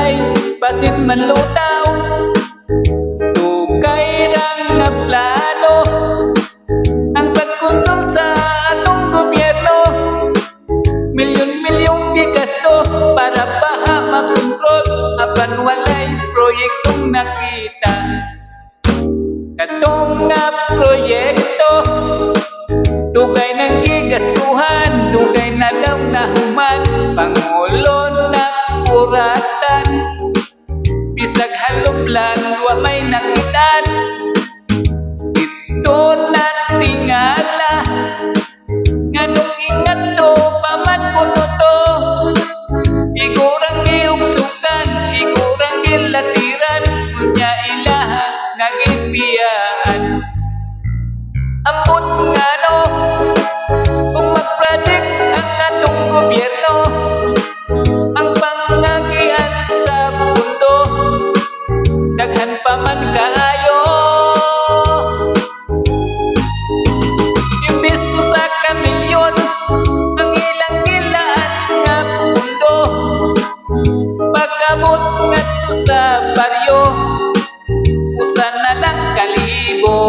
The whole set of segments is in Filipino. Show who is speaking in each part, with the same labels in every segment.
Speaker 1: walay basin manlutaw. Dugay rang nga plano ang pagkontrol sa atong gobyerno. Milyon-milyong gigasto para baha makontrol, apan walay proyektong nakita. Katong nga proyekto dugay nang gigastuhan, dugay na daw nahuman, pangulo na kuratan, bisag haloplas wa may nakitaan. Dito na tingala nganong ingat to paman kuno to, igurang giugsukan, igurang gilatiran, unya ilaha nga gibiyaan. Ambot nga no kung mag-project ang atong gobyerno, ang pangagian sa mundo daghan pa man kaayo. Imbis usa ka milyon ang ilang gilaan nga mundo, pagabot ngadto sa baryo usa na lang kalibo.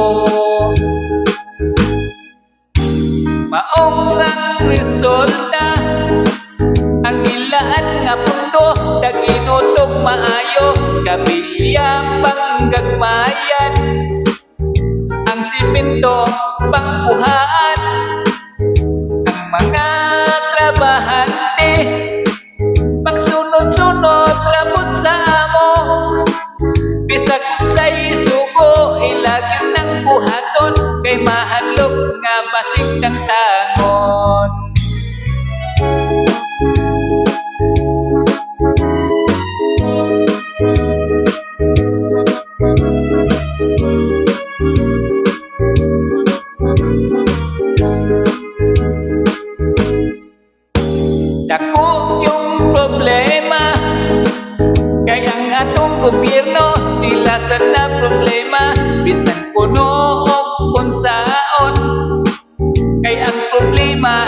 Speaker 1: Maong ang resulta, ang ilaan nga mundo daginutog maayo, kabilya pang gagmayan, ang simento pangbuhaan. Ang mga trabahante magsunod-sunod rabot sa amo, bisag unsay sugo ilagyan ng buhaton, kay mahadlok nga basig ng tangon. Dako yung problema, kay ang atong gobyerno sila sa na problema, bisan kuno o unsaon, kay ang problema